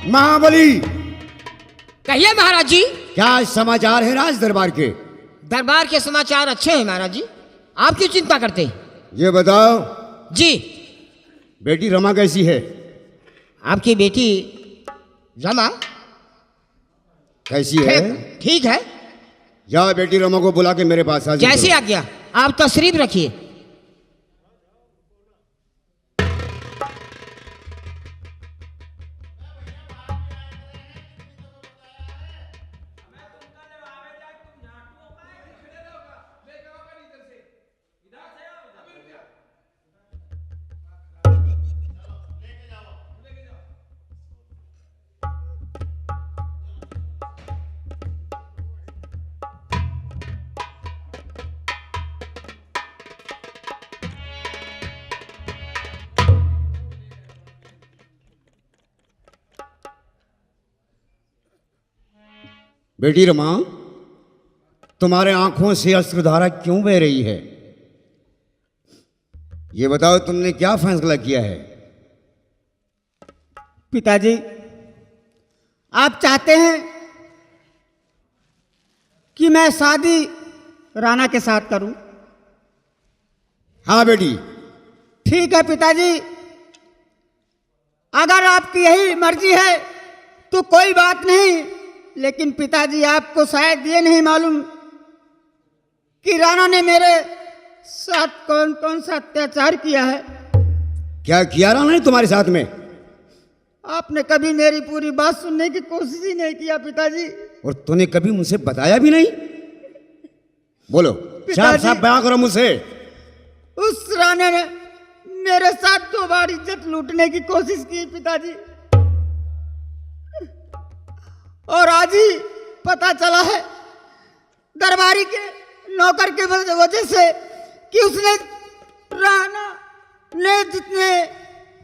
महाबली। कहिए महाराज जी। क्या समाचार है राज दरबार के? दरबार के समाचार अच्छे हैं महाराज जी, आप क्यों चिंता करते हैं? ये बताओ जी। बेटी रमा कैसी है? आपकी बेटी रमा कैसी है? ठीक है। जाओ बेटी रमा को बुला के मेरे पास आ। जैसी आज्ञा, आप तशरीफ रखिए। बेटी रमा, तुम्हारे आंखों से अश्रुधारा क्यों बह रही है? ये बताओ तुमने क्या फैसला किया है? पिताजी, आप चाहते हैं कि मैं शादी राणा के साथ करूं? हाँ बेटी। ठीक है पिताजी, अगर आपकी यही मर्जी है तो कोई बात नहीं, लेकिन पिताजी आपको शायद ये नहीं मालूम कि राणा ने मेरे साथ कौन कौन सा अत्याचार किया है। क्या किया राणा ने तुम्हारे साथ में? आपने कभी मेरी पूरी बात सुनने की कोशिश ही नहीं किया पिताजी। और तूने कभी मुझसे बताया भी नहीं? बोलो, साफ साफ बयां करो मुझसे। उस राणा ने मेरे साथ 2 बार इज्जत लूटने की कोशिश की पिताजी, और आज ही पता चला है दरबारी के नौकर के वजह से कि उसने राणा ने जितने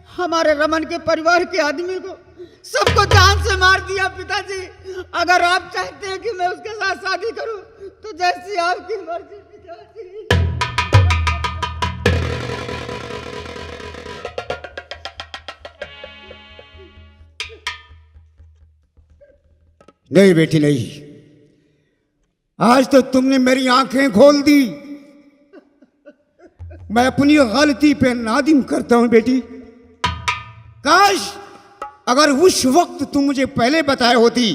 हमारे रमन के परिवार के आदमी को सबको जान से मार दिया पिताजी। अगर आप चाहते हैं कि मैं उसके साथ शादी करूं तो जैसी आपकी मर्जी पिताजी। नहीं बेटी नहीं, आज तो तुमने मेरी आंखें खोल दी। मैं अपनी गलती पे नादिम करता हूं बेटी। काश अगर उस वक्त तुम मुझे पहले बताए होती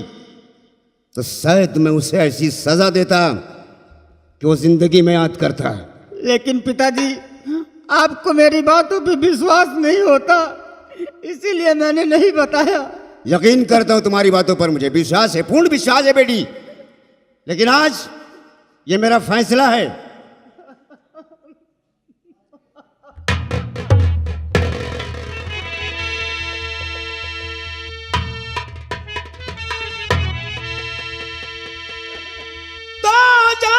तो शायद मैं उसे ऐसी सजा देता कि वो जिंदगी में याद करता। लेकिन पिताजी, आपको मेरी बातों पे विश्वास नहीं होता, इसीलिए मैंने नहीं बताया। यकीन करता हूं तुम्हारी बातों पर, मुझे विश्वास है, पूर्ण विश्वास है बेटी। लेकिन आज ये मेरा फैसला है। तो जा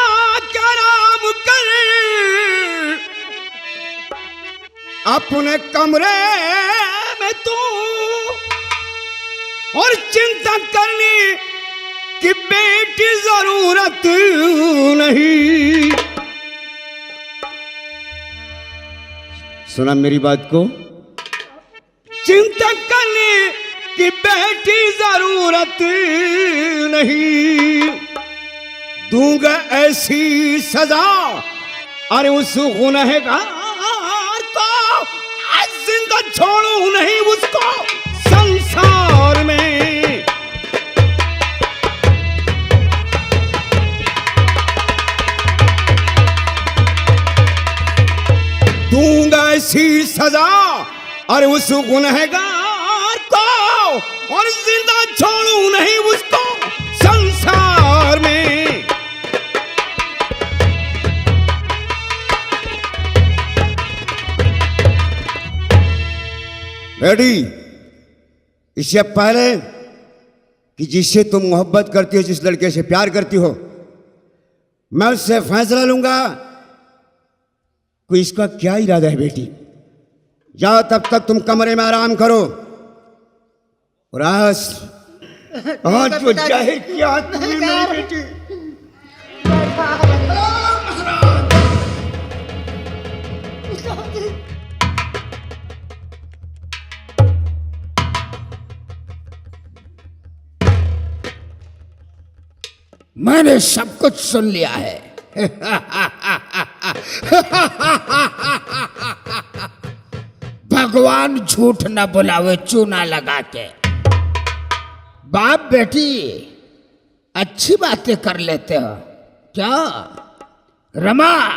क्या राम कर अपने कमरे में तू, और चिंता करने की बेटी जरूरत नहीं। सुना मेरी बात को? चिंता करने की बेटी जरूरत नहीं, दूंगा ऐसी सजा अरे उस गुनहगार को, जिंदा छोड़ू नहीं उसको संसार में। दूंगा ऐसी सजा और उस गुनहगार को, और जिंदा छोड़ू नहीं उसको संसार में। बेटी, इससे पहले कि जिससे तुम मोहब्बत करती हो, जिस लड़के से प्यार करती हो, मैं उससे फैसला लूंगा कोई इसका क्या इरादा है। बेटी जाओ, तब तक तुम कमरे में आराम करो। और आज जो जाहिर किया तुमने मेरी बेटी। मैंने सब कुछ सुन लिया है। भगवान झूठ न बुलावे चूना लगा के। बाप बेटी अच्छी बातें कर लेते हो क्या? रमा,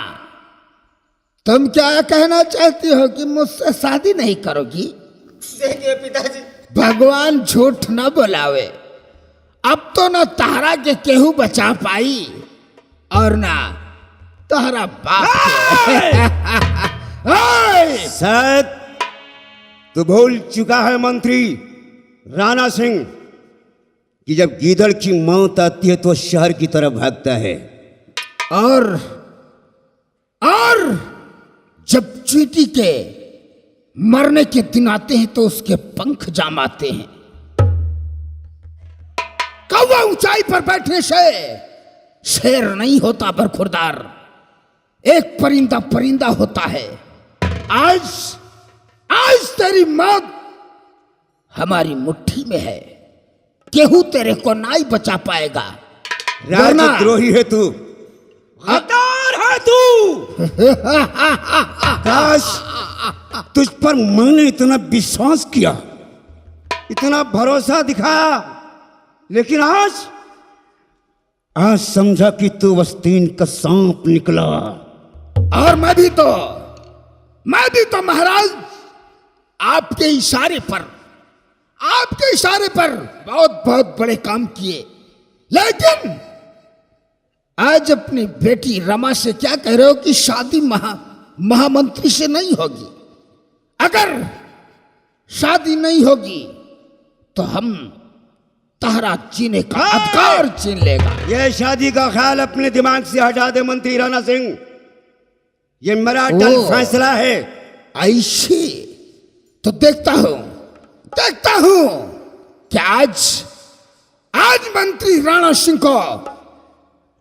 तुम क्या कहना चाहती हो कि मुझसे शादी नहीं करोगी? देखिए पिताजी, भगवान झूठ न बुलावे, अब तो न तारा के केहू बचा पाई और ना तारा बाप के। शायद तू भूल चुका है मंत्री राणा सिंह कि जब गीदड़ की मौत आती है तो शहर की तरफ भागता है, और जब चींटी के मरने के दिन आते हैं तो उसके पंख जाम आते हैं। कौवा ऊंचाई पर बैठने से शेर नहीं होता बरखुरदार, एक परिंदा परिंदा होता है। आज तेरी मौत हमारी मुट्ठी में है, केहू तेरे को नहीं बचा पाएगा। राजद्रोही है तू, गद्दार है तू। काश तुझ पर मैंने इतना विश्वास किया, इतना भरोसा दिखाया, लेकिन आज समझा कि तू वस्तीन का सांप निकला। और मैं भी तो महाराज आपके इशारे पर बहुत बहुत बड़े काम किए, लेकिन आज अपनी बेटी रमा से क्या कह रहे हो कि शादी महामंत्री से नहीं होगी? अगर शादी नहीं होगी तो हम तारा जीने का अधिकार छीन लेगा। यह शादी का ख्याल अपने दिमाग से हटा दे मंत्री राणा सिंह, ये मेरा अटल फैसला है। ऐसे तो देखता हूं कि आज मंत्री राणा सिंह को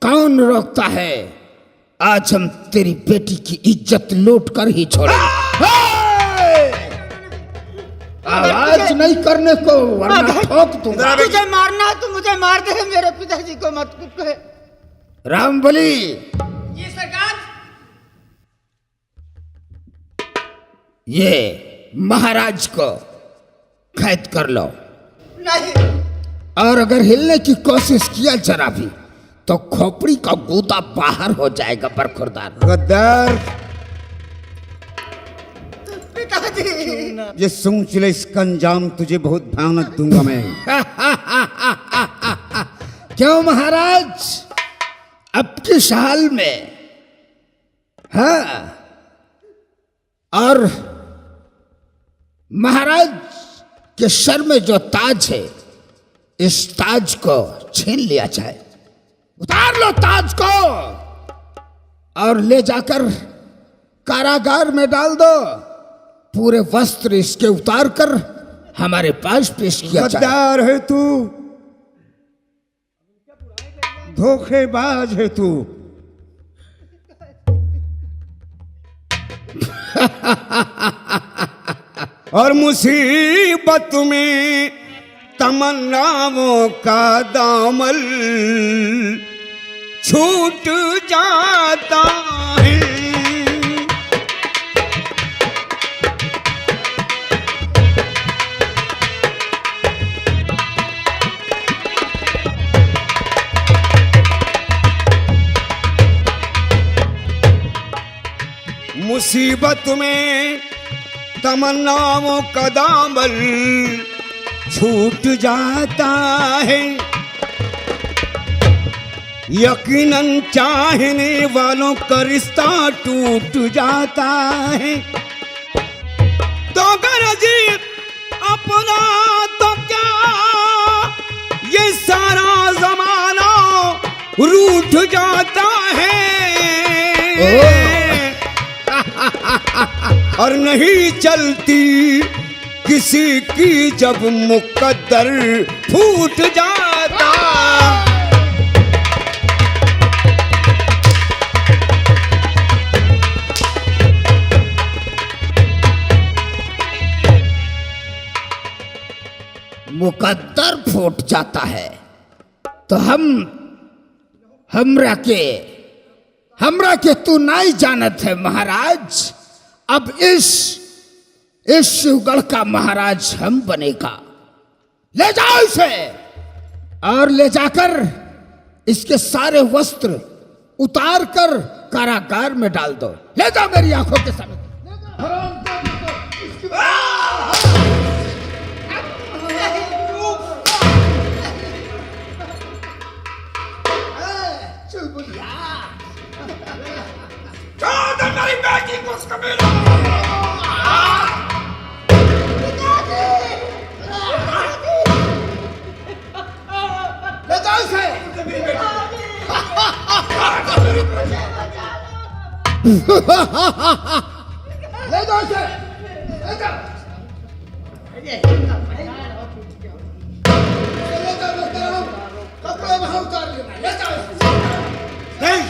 कौन रोकता है। आज हम तेरी बेटी की इज्जत लूट कर ही छोड़ेंगे। आवाज नहीं करने को वरना ठोक दूंगा। तुझे मारना है तो मुझे मार दे, मेरे पिताजी को मत कहे। राम बली, जी सरकार। ये महाराज को कैद कर लो। नहीं। और अगर हिलने की कोशिश किया जरा भी तो खोपड़ी का गूदा बाहर हो जाएगा बरखुरदार। गद्दार, पिताजी। ये सोच ले, इसका अंजाम तुझे बहुत भयानक दूंगा मैं। क्यों महाराज, अब की साल में? हाँ, और महाराज के सर में जो ताज है, इस ताज को छीन लिया जाए। उतार लो ताज को और ले जाकर कारागार में डाल दो। पूरे वस्त्र इसके उतार कर हमारे पास पेश किया जाए। गद्दार है तू, धोखेबाज है तू। और मुसीबत में तमन्नाओं का दामन छूट जाता है। मुसीबत में तमन्नाओं का दामन छूट जाता है, यकीनन चाहने वालों का रिश्ता टूट जाता है। तो गरजी अपना तो क्या ये सारा जमाना रूठ जाता है। और नहीं चलती किसी की जब मुकद्दर फूट जाता। मुकद्दर फूट जाता है तो हम हमरा के तू नहीं जानत है महाराज। अब इस शिवगढ़ का महाराज हम बनेगा। ले जाओ इसे और ले जाकर इसके सारे वस्त्र उतार कर कारागार में डाल दो। ले जाओ मेरी आंखों के सामने। ले जाओ इसे, ले जाओ। कपड़े वहां उतार लेना। ले जाओ। नहीं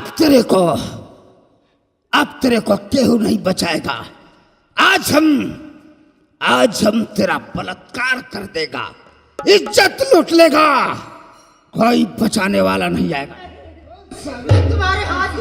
बेटे अब तेरे को केहू नहीं बचाएगा। आज हम तेरा बलात्कार कर देगा, इज्जत लूट लेगा, कोई बचाने वाला नहीं आएगा। तुम्हारे हाथ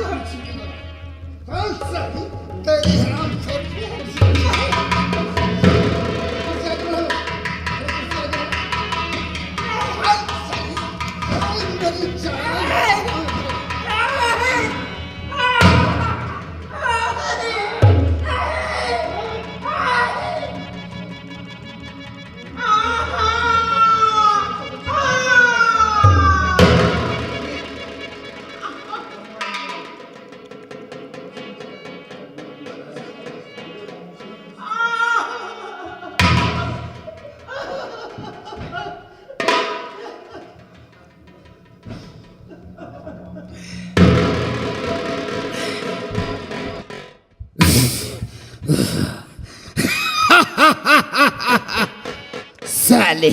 साले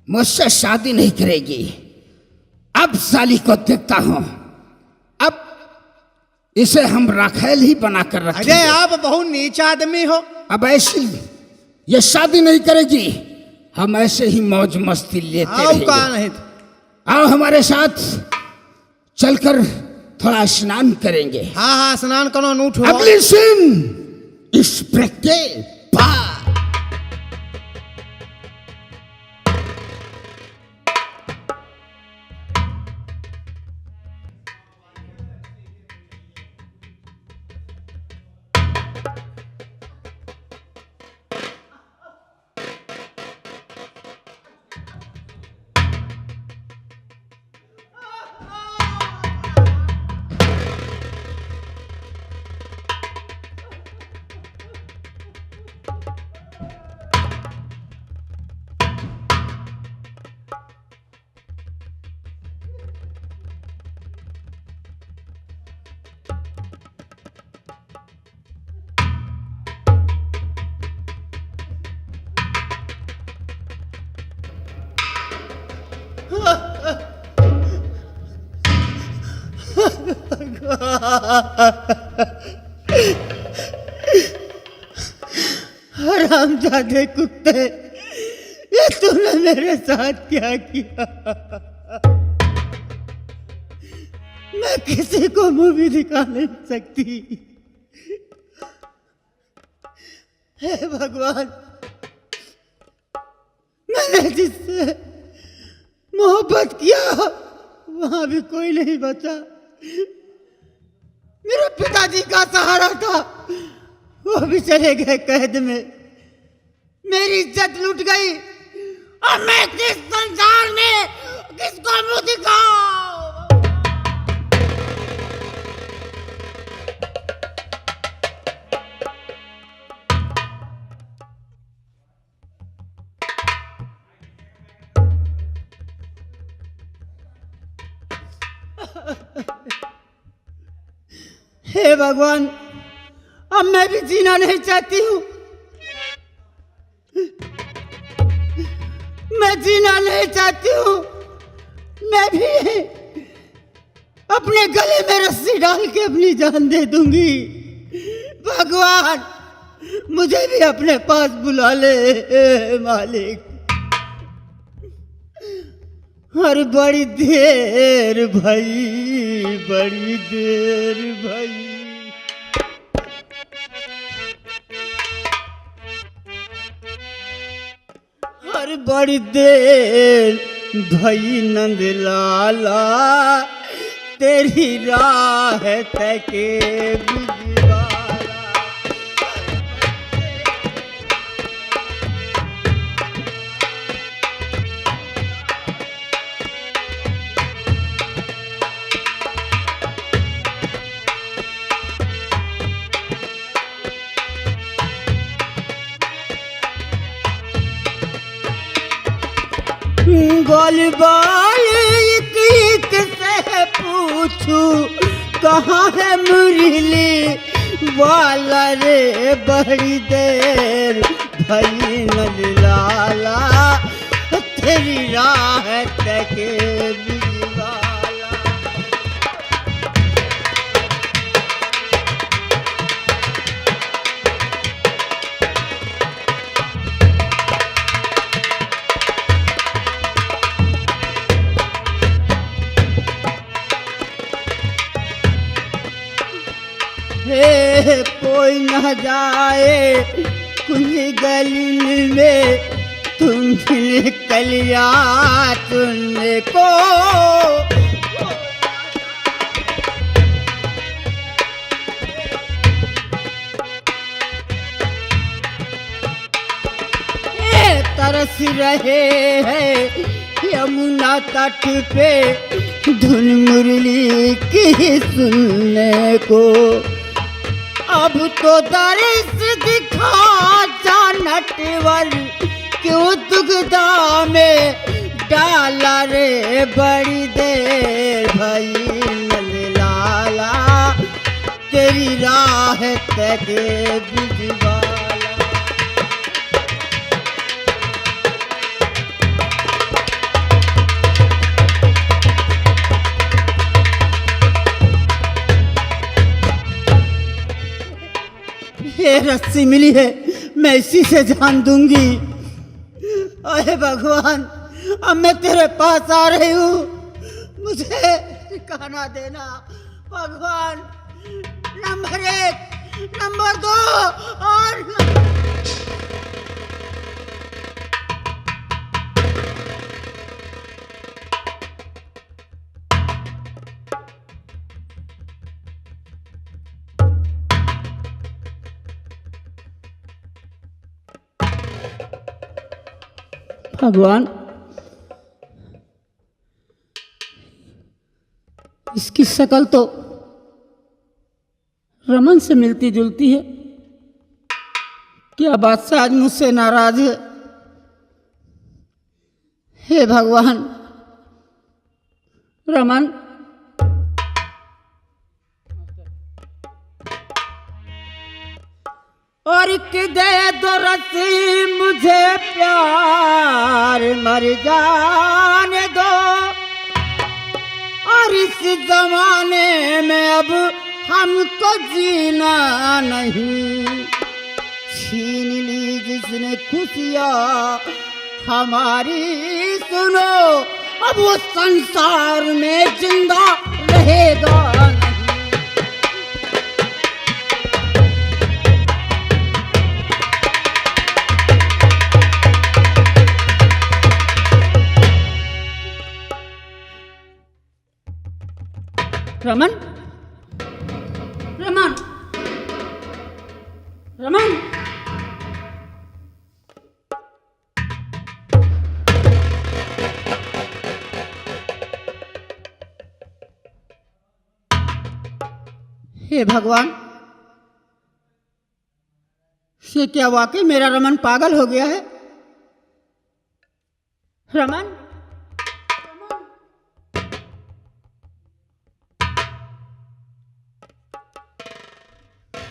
मुझसे शादी नहीं करेगी। अब साली को देखता हूं। अब इसे हम राखेल ही बनाकर रखेंगे। अरे आप बहुत नीच आदमी हो। अब ऐसी ये शादी नहीं करेगी, हम ऐसे ही मौज मस्ती लेते रहेंगे। का नहीं आओ हमारे साथ चलकर थोड़ा स्नान करेंगे। हाँ हाँ स्नान करो नूठ हो। अब लिसन इस ब्रेक के बाद हरामजादे कुत्ते, ये तूने मेरे साथ क्या किया? मैं किसी को मुंह भी दिखा नहीं सकती। हे भगवान, मैंने जिससे मोहब्बत किया वहां भी कोई नहीं बचा। मेरे पिताजी का सहारा था, वो भी चले गए कैद में। मेरी इज्जत लूट गई। अब मैं किस संसार में किसको मुंह दिखाऊं? हे भगवान, अब मैं भी जीना नहीं चाहती हूँ। मैं जीना नहीं चाहती हूँ। अपने गले में रस्सी डाल के अपनी जान दे दूंगी। भगवान मुझे भी अपने पास बुला ले मालिक। और बड़ी देर भाई, बड़ी देर भाई। और बड़ी देर भाई नंद लाला, तेरी राह तके बिजवाला। गोलबाल एक से पूछू, कहाँ है मुरली वाला रे। बड़ी देर भाई नंद लाला, तेरी राह तके बिजवाला। हे कोई न जाए कुछ गली में, तुमने कलिया चुनने को। तरस रहे हैं यमुना तट पे, धुन मुरली की सुनने को। अब तो दर्श दिखा जा नटवर, क्यों दुगदा में डाला रे। बड़ी देर भाई नंद लाला, तेरी राह तके बिजवाला। ये रस्सी मिली है, मैं इसी से जान दूंगी। अरे भगवान, अब मैं तेरे पास आ रही हूँ, मुझे ठिकाना देना भगवान। नंबर 1, नंबर 2 और भगवान, इसकी शक्ल तो रमन से मिलती जुलती है। क्या बादशाह आज मुझसे नाराज है? हे भगवान, रमन और दे दो रस्सी मुझे प्यार, मर जाने दो। और इस जमाने में अब हमको जीना नहीं, छीन ली जिसने खुशियाँ हमारी। सुनो, अब वो संसार में जिंदा रहेगा नहीं। रमन, रमन, रमन, हे भगवान, ये क्या वाकई मेरा रमन पागल हो गया है? रमन,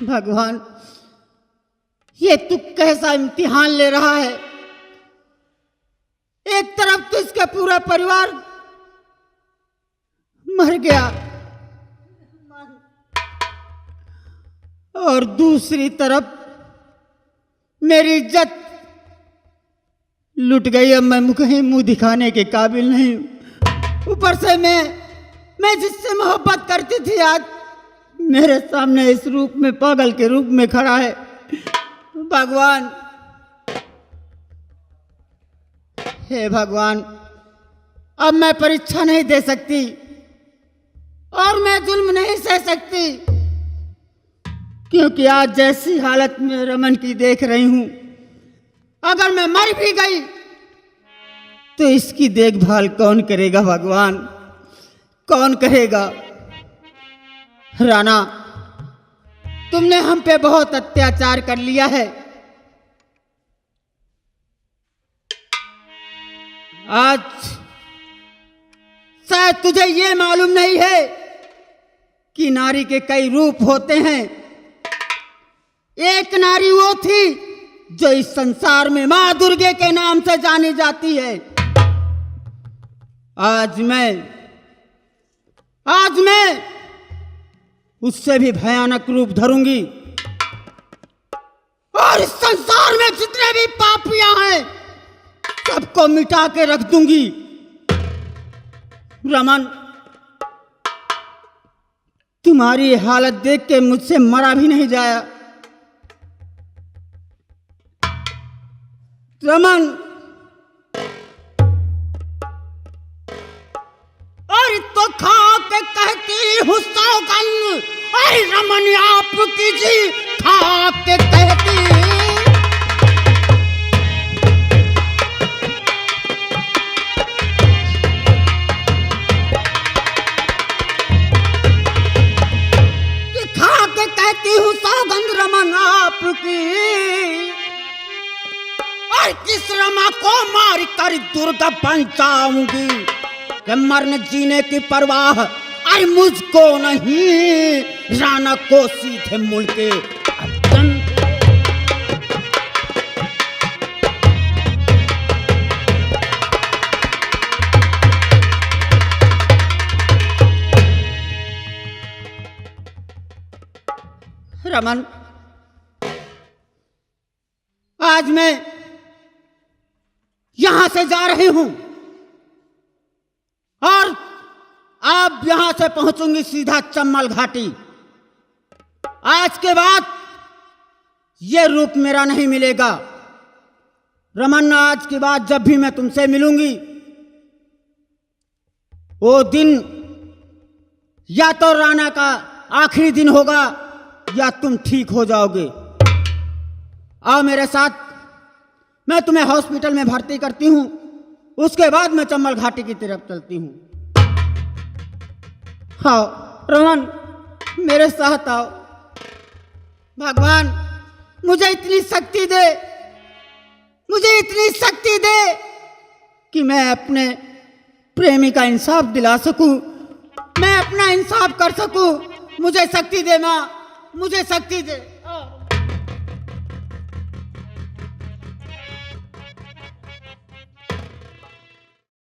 भगवान, ये तू कैसा इम्तिहान ले रहा है? एक तरफ तो इसका पूरा परिवार मर गया और दूसरी तरफ मेरी इज्जत लुट गई। अब मैं कहीं मुंह दिखाने के काबिल नहीं हूं। ऊपर से मैं जिससे मोहब्बत करती थी आज मेरे सामने इस रूप में, पागल के रूप में खड़ा है। भगवान, हे भगवान, अब मैं परीक्षा नहीं दे सकती और मैं जुल्म नहीं सह सकती, क्योंकि आज जैसी हालत में रमन की देख रही हूं, अगर मैं मर भी गई तो इसकी देखभाल कौन करेगा भगवान, कौन करेगा? राणा, तुमने हम पे बहुत अत्याचार कर लिया है। आज शायद तुझे ये मालूम नहीं है कि नारी के कई रूप होते हैं। एक नारी वो थी जो इस संसार में मां दुर्गे के नाम से जानी जाती है। आज मैं उससे भी भयानक रूप धरूंगी और इस संसार में जितने भी पापियां हैं सबको मिटा के रख दूंगी। रमन, तुम्हारी हालत देख के मुझसे मरा भी नहीं जाया। रमन, और तो खा के कहती हूँ सौगंध, अरे रमन आपकी जी खा के कहती हूँ सौगंध रमन आपकी, और किस रमा को मार कर दुर्गा बन जाऊंगी कि मरने जीने की परवाह अरे मुझको नहीं, राणा को सीधे मुल्के रमन, आज मैं यहां से जा रही हूं और आप यहां से पहुंचूंगी सीधा चम्बल घाटी। आज के बाद यह रूप मेरा नहीं मिलेगा। रमन, आज के बाद जब भी मैं तुमसे मिलूंगी वो दिन या तो राणा का आखिरी दिन होगा या तुम ठीक हो जाओगे। आओ मेरे साथ, मैं तुम्हें हॉस्पिटल में भर्ती करती हूं, उसके बाद मैं चम्बल घाटी की तरफ चलती हूं। आओ रमन, मेरे साथ आओ। भगवान, मुझे इतनी शक्ति दे, मुझे इतनी शक्ति दे कि मैं अपने प्रेमी का इंसाफ दिला सकूं, मैं अपना इंसाफ कर सकूं। मुझे शक्ति दे मां, मुझे शक्ति दे।